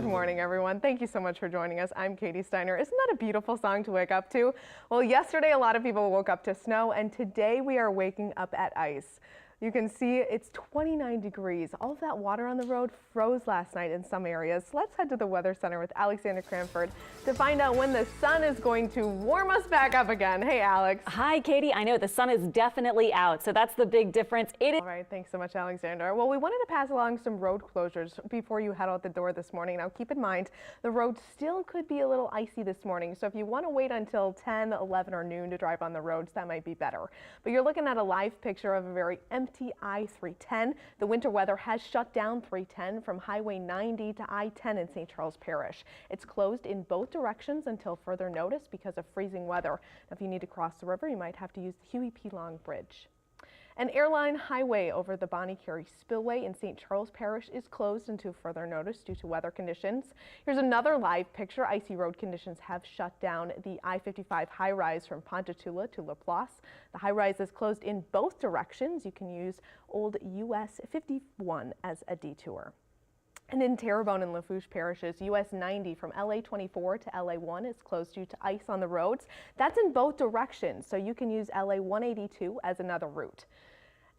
Good morning, everyone. Thank you so much for joining us. I'm Katie Steiner. Isn't that a beautiful song to wake up to? Well, yesterday a lot of people woke up to snow, and today we are waking up at ice. You can see it's 29 degrees. All of that water on the road froze last night in some areas. Let's head to the Weather Center with Alexander Cranford to find out when the sun is going to warm us back up again. Hey, Alex. Hi, Katie. I know the sun is definitely out, so that's the big difference. All right, thanks so much, Alexander. Well, we wanted to pass along some road closures before you head out the door this morning. Now, keep in mind, the road still could be a little icy this morning, so if you want to wait until 10, 11, or noon to drive on the roads, that might be better. But you're looking at a live picture of a very empty I-310. The winter weather has shut down 310 from Highway 90 to I-10 in St. Charles Parish. It's closed in both directions until further notice because of freezing weather. Now, if you need to cross the river, you might have to use the Huey P. Long Bridge. An airline highway over the Bonnie Carey Spillway in St. Charles Parish is closed until further notice due to weather conditions. Here's another live picture. Icy road conditions have shut down the I-55 high-rise from Ponchatoula to Laplace. The high-rise is closed in both directions. You can use old US 51 as a detour. And in Terrebonne and Lafourche parishes, US 90 from LA 24 to LA 1 is closed due to ice on the roads. That's in both directions, so you can use LA 182 as another route.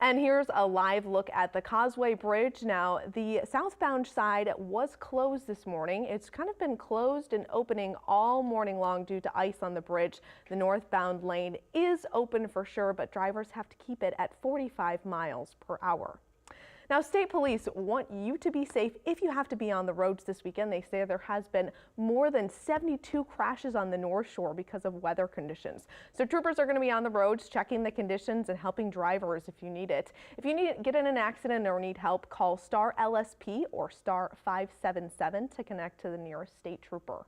And here's a live look at the Causeway Bridge. Now, the southbound side was closed this morning. It's kind of been closed and opening all morning long due to ice on the bridge. The northbound lane is open for sure, but drivers have to keep it at 45 miles per hour. Now, state police want you to be safe if you have to be on the roads this weekend. They say there has been more than 72 crashes on the North Shore because of weather conditions. So troopers are going to be on the roads checking the conditions and helping drivers if you need it. If you get in an accident or need help, call Star LSP or Star 577 to connect to the nearest state trooper.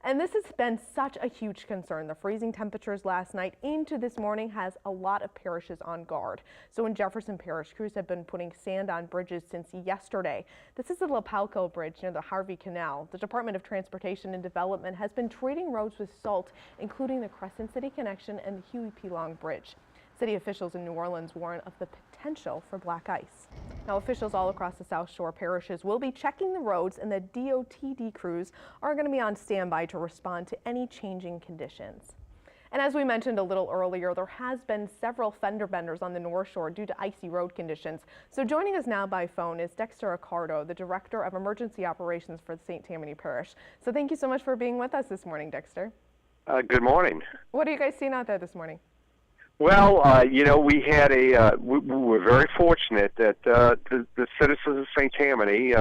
And this has been such a huge concern. The freezing temperatures last night into this morning has a lot of parishes on guard. So in Jefferson Parish, crews have been putting sand on bridges since yesterday. This is the Lapalco Bridge near the Harvey Canal. The Department of Transportation and Development has been treating roads with salt, including the Crescent City Connection and the Huey P. Long Bridge. City officials in New Orleans warn of the potential for black ice. Now, officials all across the South Shore parishes will be checking the roads, and the DOTD crews are going to be on standby to respond to any changing conditions. And as we mentioned a little earlier, there has been several fender benders on the North Shore due to icy road conditions. So joining us now by phone is Dexter Accardo, the Director of Emergency Operations for the St. Tammany Parish. So thank you so much for being with us this morning, Dexter. Good morning. What are you guys seeing out there this morning? Well, we had we were very fortunate that the citizens of St. Tammany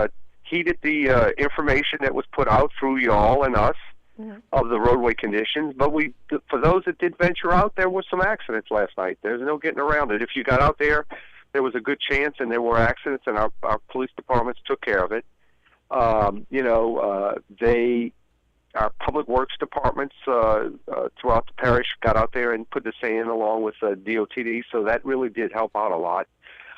heeded the information that was put out through y'all and us of the roadway conditions. But for those that did venture out, there were some accidents last night. There's no getting around it. If you got out there, there was a good chance, and there were accidents, and our police departments took care of it. Our public works departents throughout the parish got out there and put the sand along with DOTD, so that really did help out a lot.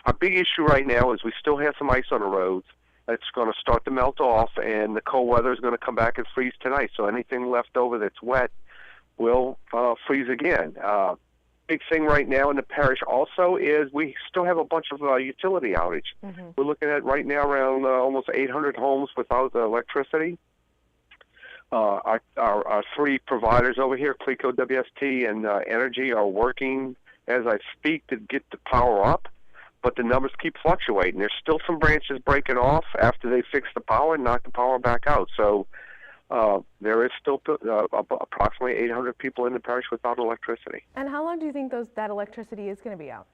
Our big issue right now is we still have some ice on the roads. It's going to start to melt off, and the cold weather is going to come back and freeze tonight, so anything left over that's wet will freeze again. Big thing right now in the parish also is we still have a bunch of utility outage. We're looking at right now around almost 800 homes without electricity. Our three providers over here, Cleco, WST, and Energy, are working as I speak to get the power up, but the numbers keep fluctuating. There's still some branches breaking off after they fix the power and knock the power back out. So there is still approximately 800 people in the parish without electricity. And how long do you think that electricity is going to be out?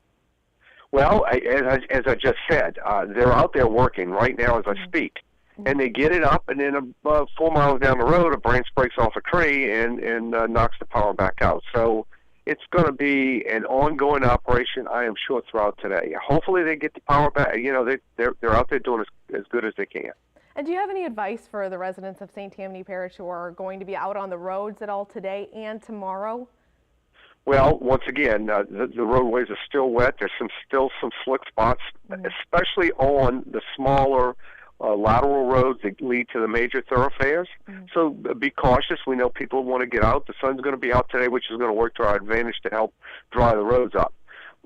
Well, as I just said, they're out there working right now as I speak. And they get it up, and then 4 miles down the road, a branch breaks off a tree and knocks the power back out. So it's going to be an ongoing operation, I am sure, throughout today. Hopefully they get the power back. You know, they're out there doing as good as they can. And do you have any advice for the residents of St. Tammany Parish who are going to be out on the roads at all today and tomorrow? Well, once again, the roadways are still wet. There's still some slick spots, especially on the smaller lateral roads that lead to the major thoroughfares. So be cautious. We know people want to get out. The sun's going to be out today, which is going to work to our advantage to help dry the roads up.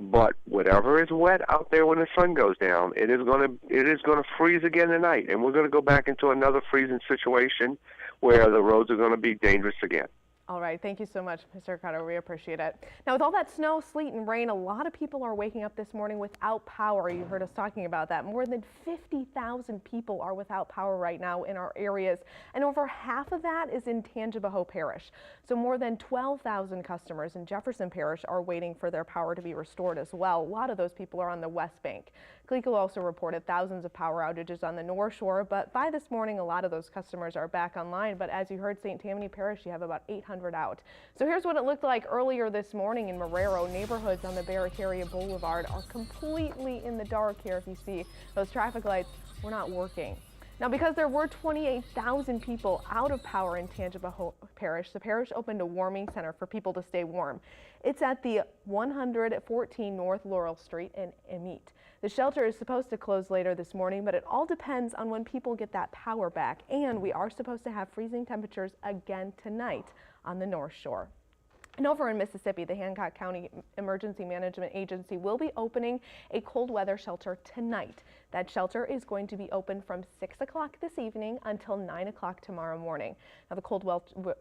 But whatever is wet out there when the sun goes down, it is going to freeze again tonight, and we're going to go back into another freezing situation where the roads are going to be dangerous again. All right, thank you so much, Mr. Cutter. We appreciate it. Now, with all that snow, sleet, and rain, a lot of people are waking up this morning without power. You heard us talking about that. More than 50,000 people are without power right now in our areas, and over half of that is in Tangipahoa Parish. So more than 12,000 customers in Jefferson Parish are waiting for their power to be restored as well. A lot of those people are on the West Bank. Glico also reported thousands of power outages on the North Shore, but by this morning, a lot of those customers are back online. But as you heard, St. Tammany Parish, you have about 800 out. So here's what it looked like earlier this morning in Marrero. Neighborhoods on the Barataria Boulevard are completely in the dark here. If you see, those traffic lights were not working. Now, because there were 28,000 people out of power in Tangipahoa Parish, the parish opened a warming center for people to stay warm. It's at the 114 North Laurel Street in Emmet. The shelter is supposed to close later this morning, but it all depends on when people get that power back. And we are supposed to have freezing temperatures again tonight on the North Shore. And over in Mississippi, the Hancock County Emergency Management Agency will be opening a cold weather shelter tonight. That shelter is going to be open from 6 o'clock this evening until 9 o'clock tomorrow morning. Now, the cold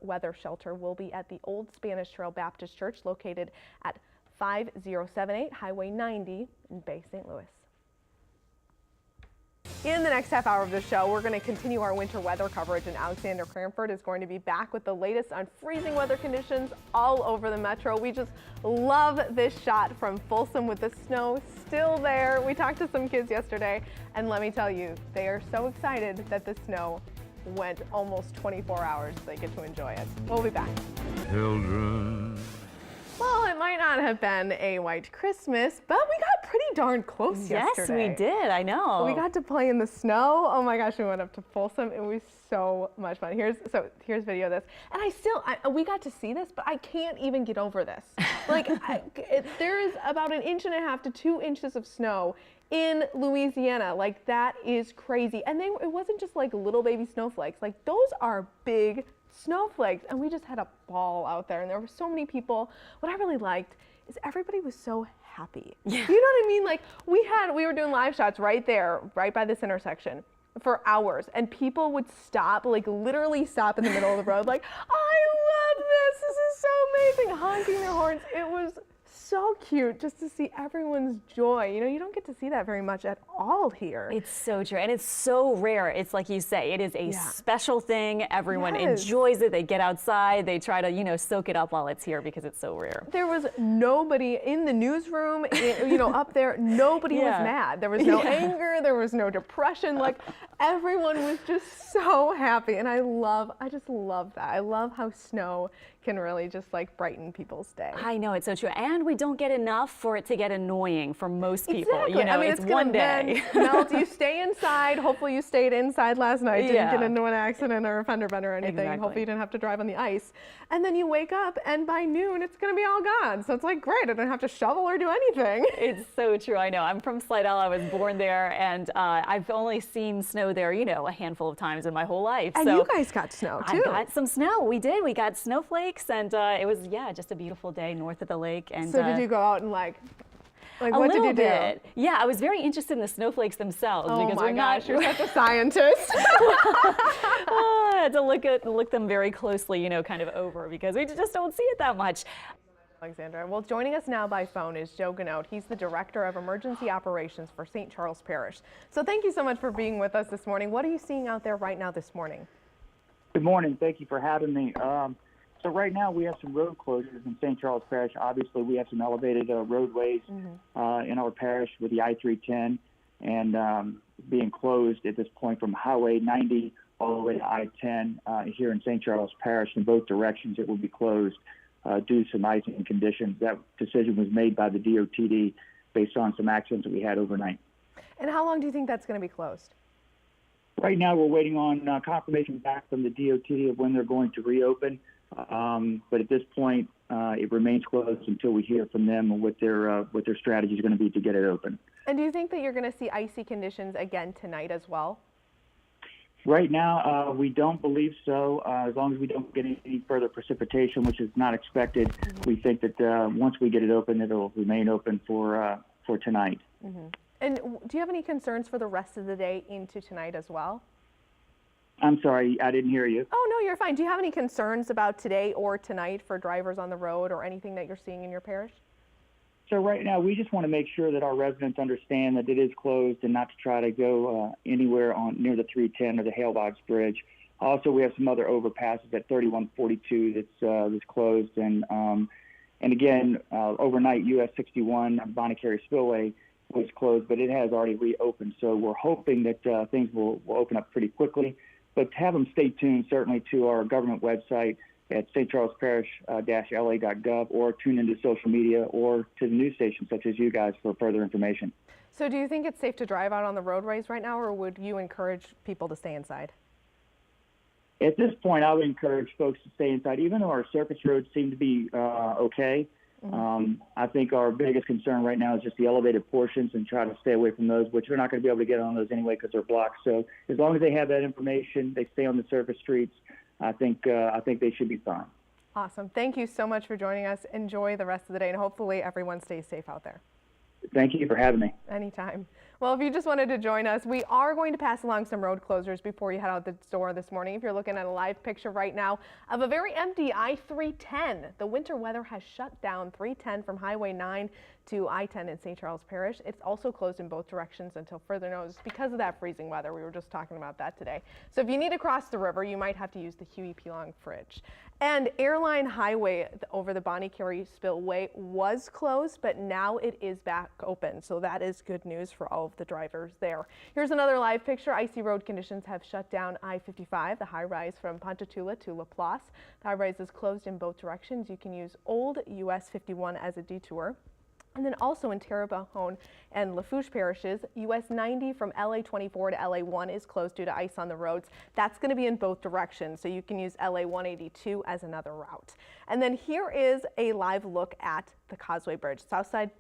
weather shelter will be at the Old Spanish Trail Baptist Church located at 5078 Highway 90 in Bay St. Louis. In the next half hour of the show, we're going to continue our winter weather coverage, and Alexander Cranford is going to be back with the latest on freezing weather conditions all over the metro. We just love this shot from Folsom with the snow still there. We talked to some kids yesterday, and let me tell you, they are so excited that the snow went almost 24 hours. They get to enjoy it. We'll be back. Children. Well, it might not have been a white Christmas, but we got pretty darn close yesterday. Yes, we did. I know. We got to play in the snow. Oh my gosh, we went up to Folsom. It was so much fun. Here's video of this. And we got to see this, but I can't even get over this. Like, there is about 1.5 to 2 inches of snow in Louisiana. Like, that is crazy. And it wasn't just like little baby snowflakes. Like, those are big snowflakes, and we just had a ball out there, and there were so many people. What I really liked is everybody was so happy. Yeah. You know what I mean? Like, we were doing live shots right there, right by this intersection for hours, and people would stop, like literally stop in the middle of the road, like, I love this. This is so amazing, honking their horns. It was so cute just to see everyone's joy. You know, you don't get to see that very much at all here. It's so true, and it's so rare. It's like you say, it is a special thing. Everyone enjoys it. They get outside. They try to, you know, soak it up while it's here because it's so rare. There was nobody in the newsroom, you know, up there. Nobody was mad. There was no anger. There was no depression. Like, everyone was just so happy, and I just love that. I love how snow can really just like brighten people's day. I know, it's so true. And we don't get enough for it to get annoying for most people. Exactly. You know, I mean, it's one day. Melt. You stay inside. Hopefully you stayed inside last night. Didn't get into an accident or a fender bender or anything. Exactly. Hopefully you didn't have to drive on the ice. And then you wake up and by noon it's going to be all gone. So it's like, great, I don't have to shovel or do anything. It's so true. I know. I'm from Slidell. I was born there, and I've only seen snow there, you know, a handful of times in my whole life. And so you guys got snow too. I got some snow. We did. We got snowflakes, and it was, just a beautiful day north of the lake. And so did you go out and like a what did you do? Bit. Yeah, I was very interested in the snowflakes themselves. Oh because my gosh, you're such a scientist. I had to look them very closely, you know, kind of over, because we just don't see it that much. Alexandra. Well, joining us now by phone is Joe Ganote. He's the Director of Emergency Operations for St. Charles Parish. So thank you so much for being with us this morning. What are you seeing out there right now this morning? Good morning. Thank you for having me. So right now we have some road closures in St. Charles Parish. Obviously, we have some elevated roadways in our parish with the I-310 and being closed at this point from Highway 90 all the way to I-10 here in St. Charles Parish. In both directions, it will be closed due to some icing conditions. That decision was made by the DOTD based on some accidents that we had overnight. And how long do you think that's going to be closed? Right now, we're waiting on confirmation back from the DOTD of when they're going to reopen. But at this point, it remains closed until we hear from them on what their strategy is going to be to get it open. And do you think that you're going to see icy conditions again tonight as well? Right now, we don't believe so. As long as we don't get any further precipitation, which is not expected, we think that once we get it open, it'll remain open for tonight. And do you have any concerns for the rest of the day into tonight as well? I'm sorry, I didn't hear you. Oh, no, you're fine. Do you have any concerns about today or tonight for drivers on the road or anything that you're seeing in your parish? So right now, we just want to make sure that our residents understand that it is closed and not to try to go anywhere near the 310 or the Hale-Boggs Bridge. Also, we have some other overpasses at 3142 that's closed, and again, overnight, US 61 Bonnet-Carré Spillway was closed, but it has already reopened. So we're hoping that things will open up pretty quickly. But have them stay tuned, certainly, to our government website at stcharlesparish-la.gov, or tune into social media or to the news stations such as you guys for further information. So do you think it's safe to drive out on the roadways right now, or would you encourage people to stay inside? At this point, I would encourage folks to stay inside, even though our surface roads seem to be okay. I think our biggest concern right now is just the elevated portions, and try to stay away from those, which they're not going to be able to get on those anyway because they're blocked. So as long as they have that information, they stay on the surface streets, I think they should be fine. Awesome. Thank you so much for joining us. Enjoy the rest of the day, and hopefully everyone stays safe out there. Thank you for having me. Anytime. Well, if you just wanted to join us, we are going to pass along some road closures before you head out the door this morning. If you're looking at a live picture right now of a very empty I-310, the winter weather has shut down 310 from Highway 9 to I-10 in St. Charles Parish. It's also closed in both directions until further notice because of that freezing weather. We were just talking about that today. So if you need to cross the river, you might have to use the Huey-P. Bridge. And Airline Highway over the Bonnet-Carré Spillway was closed, but now it is back open. So that is good news for all of the drivers there. Here's another live picture. Icy road conditions have shut down I-55, the high rise from Ponchatoula to LaPlace. The high rise is closed in both directions. You can use old US 51 as a detour. And then also in Terrebonne and Lafourche parishes, US 90 from LA 24 to LA 1 is closed due to ice on the roads. That's going to be in both directions, so you can use LA 182 as another route. And then here is a live look at the Causeway Bridge. Southside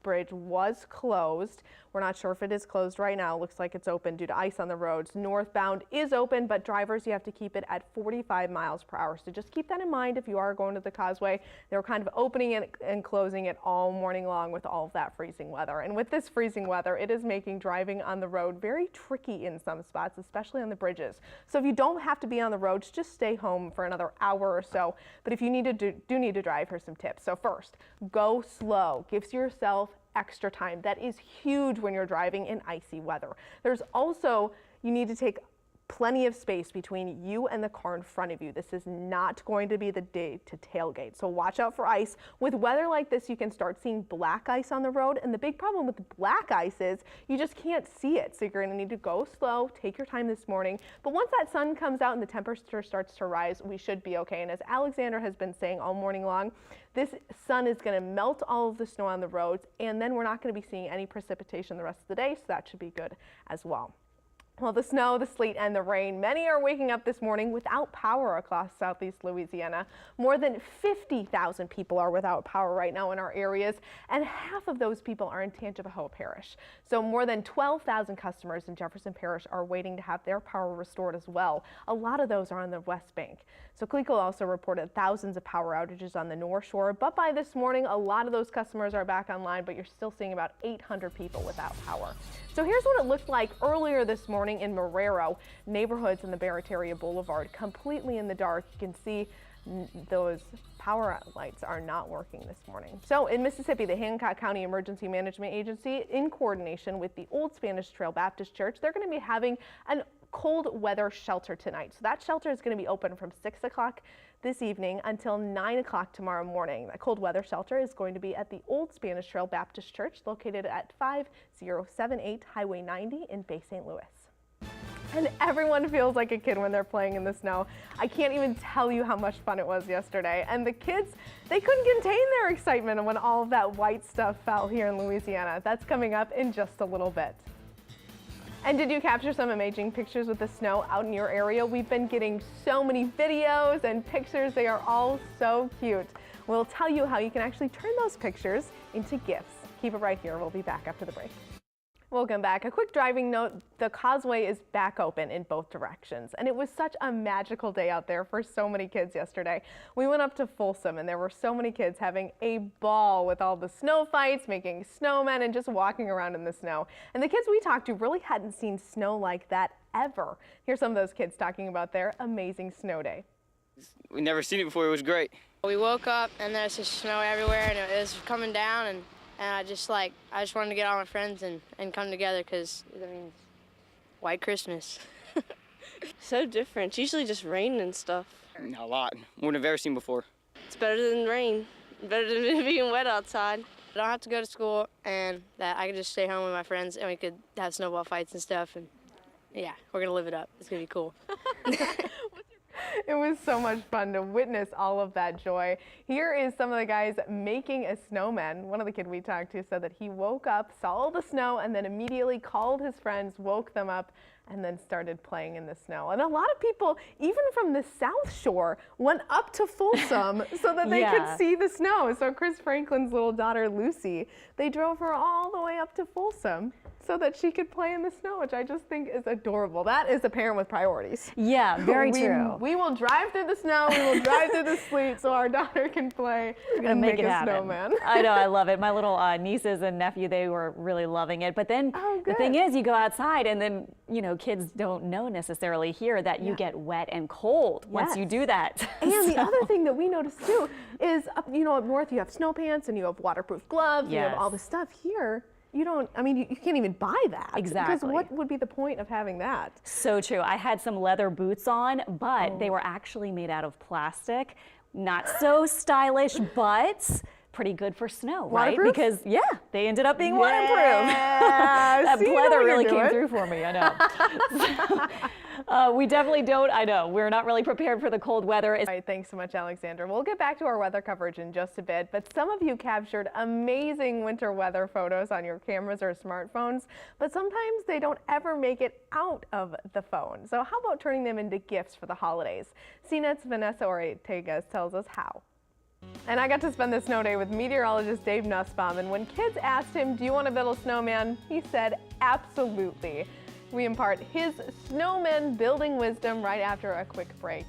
Bridge was closed. We're not sure if it is closed right now. Looks like it's open due to ice on the roads. Northbound is open, but drivers, you have to keep it at 45 miles per hour. So just keep that in mind if you are going to the Causeway. They were kind of opening it and closing it all morning long with all of that freezing weather. And with this freezing weather, it is making driving on the road very tricky in some spots, especially on the bridges. So if you don't have to be on the roads, just stay home for another hour or so. But if you need to do need to drive, here's some tips. So first, go slow. Give yourself extra time. That is huge when you're driving in icy weather. There's also, you need to take plenty of space between you and the car in front of you. This is not going to be the day to tailgate, so watch out for ice. With weather like this, you can start seeing black ice on the road, and the big problem with black ice is you just can't see it. So you're going to need to go slow, take your time this morning. But once that sun comes out and the temperature starts to rise, we should be okay. And as Alexander has been saying all morning long, this sun is going to melt all of the snow on the roads, and then we're not going to be seeing any precipitation the rest of the day, so that should be good as well. Well, the snow, the sleet, and the rain, many are waking up this morning without power across southeast Louisiana. More than 50,000 people are without power right now in our areas, and half of those people are in Tangipahoa Parish. So more than 12,000 customers in Jefferson Parish are waiting to have their power restored as well. A lot of those are on the West Bank. So CLECO also reported thousands of power outages on the North Shore, but by this morning, a lot of those customers are back online, but you're still seeing about 800 people without power. So here's what it looked like earlier this morning in Marrero. Neighborhoods in the Barrett Boulevard completely in the dark. You can see those power lights are not working this morning. So in Mississippi, the Hancock County Emergency Management Agency, in coordination with the Old Spanish Trail Baptist Church, they're going to be having an cold weather shelter tonight. So that shelter is going to be open from 6 o'clock this evening until 9 o'clock tomorrow morning. The cold weather shelter is going to be at the Old Spanish Trail Baptist Church, located at 5078 Highway 90 in Bay St. Louis. And everyone feels like a kid when they're playing in the snow. I can't even tell you how much fun it was yesterday. And the kids, they couldn't contain their excitement when all of that white stuff fell here in Louisiana. That's coming up in just a little bit. And did you capture some amazing pictures with the snow out in your area? We've been getting so many videos and pictures. They are all so cute. We'll tell you how you can actually turn those pictures into gifts. Keep it right here. We'll be back after the break. Welcome back. A quick driving note, the causeway is back open in both directions, and it was such a magical day out there for so many kids yesterday. We went up to Folsom, and there were so many kids having a ball with all the snow fights, making snowmen, and just walking around in the snow. And the kids we talked to really hadn't seen snow like that ever. Here's some of those kids talking about their amazing snow day. We've never seen it before. It was great. We woke up and there's just snow everywhere, and it was coming down, and I just wanted to get all my friends and come together because, I mean, white Christmas. So different. It's usually just rain and stuff. A lot. More than I've ever seen before. It's better than rain. Better than it being wet outside. I don't have to go to school, and that I can just stay home with my friends, and we could have snowball fights and stuff, and yeah, we're going to live it up. It's going to be cool. It was so much fun to witness all of that joy. Here is some of the guys making a snowman. One of the kids we talked to said that he woke up, saw all the snow, and then immediately called his friends, woke them up, and then started playing in the snow. And a lot of people, even from the South Shore, went up to Folsom so that they could see the snow. So Chris Franklin's little daughter, Lucy, they drove her all the way up to Folsom so that she could play in the snow, which I just think is adorable. That is a parent with priorities. Yeah, very true. We will drive through the snow, we will drive through the sleet so our daughter can play and make it a happen. snowman. I know, I love it. My little nieces and nephew, they were really loving it. But then the thing is, you go outside and then, you know, kids don't know necessarily here that you get wet and cold once you do that. And the other thing that we noticed too is, you know, up north you have snow pants and you have waterproof gloves, you have all this stuff here. You don't, I mean, you can't even buy that. Exactly. Because what would be the point of having that? So true. I had some leather boots on, but they were actually made out of plastic. Not so stylish, but pretty good for snow, right? Waterproof? Because, they ended up being waterproof. That See, you know leather what really you're came doing. through for me, I know. We definitely don't, I know, we're not really prepared for the cold weather. All right, thanks so much, Alexandra. We'll get back to our weather coverage in just a bit, but some of you captured amazing winter weather photos on your cameras or smartphones, but sometimes they don't ever make it out of the phone. So how about turning them into gifts for the holidays? CNET's Vanessa Ortegas tells us how. And I got to spend the snow day with meteorologist Dave Nussbaum, and when kids asked him, do you want to build a snowman? He said, absolutely. We impart his snowman building wisdom right after a quick break.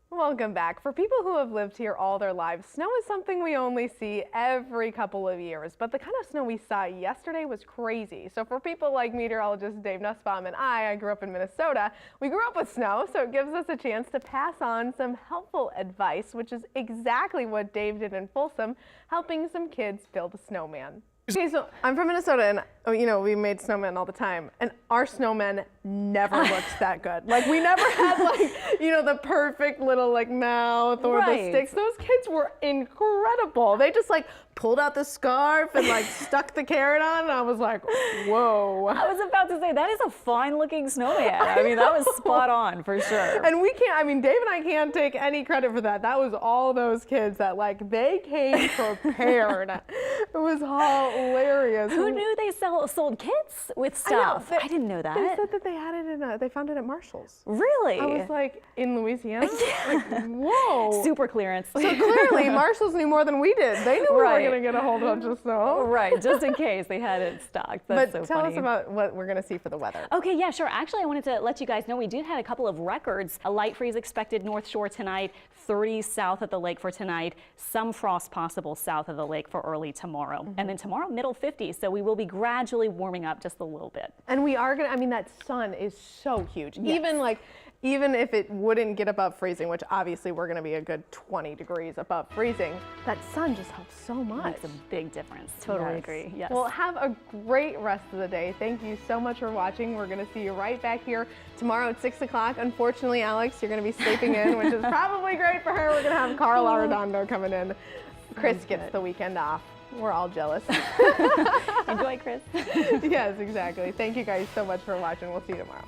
Welcome back. For people who have lived here all their lives, snow is something we only see every couple of years, but the kind of snow we saw yesterday was crazy. So for people like meteorologist Dave Nussbaum and I grew up in Minnesota, we grew up with snow, so it gives us a chance to pass on some helpful advice, which is exactly what Dave did in Folsom, helping some kids build a snowman. Okay, so I'm from Minnesota, and you know, we made snowmen all the time, and our snowmen never looked that good. Like, we never had, like, you know, the perfect little, like, mouth or the sticks. Those kids were incredible. They just, like, pulled out the scarf and, like, stuck the carrot on, and I was like, whoa. I was about to say, that is a fine-looking snowman. I mean, that was spot on, for sure. And we can't, I mean, Dave and I can't take any credit for that. That was all those kids that, like, they came prepared. It was hilarious. Who knew they sold kits with stuff? I didn't know that. They said that they had it in they found it at Marshall's. Really? I was like, in Louisiana? Like, whoa. Super clearance. So clearly, Marshall's knew more than we did. They knew we were going to get a whole bunch of snow. Right, just in case they had it stocked. That's so funny. But tell us about what we're going to see for the weather. Okay, yeah, sure. Actually, I wanted to let you guys know we did have a couple of records. A light freeze expected North Shore tonight, 30 south of the lake for tonight, some frost possible south of the lake for early tomorrow. And then tomorrow, middle 50s, so we will be gradually warming up just a little bit. And we are going to, I mean, that sun is so huge. Yes. Even if it wouldn't get above freezing, which obviously we're going to be a good 20 degrees above freezing, that sun just helps so much. Makes a big difference. Totally agree. Yes. Well, have a great rest of the day. Thank you so much for watching. We're going to see you right back here tomorrow at 6 o'clock. Unfortunately, Alex, you're going to be sleeping in, which is probably great for her. We're going to have Carl Arredondo coming in. Chris gets the weekend off. We're all jealous. Enjoy, Chris. Yes, exactly. Thank you guys so much for watching. We'll see you tomorrow.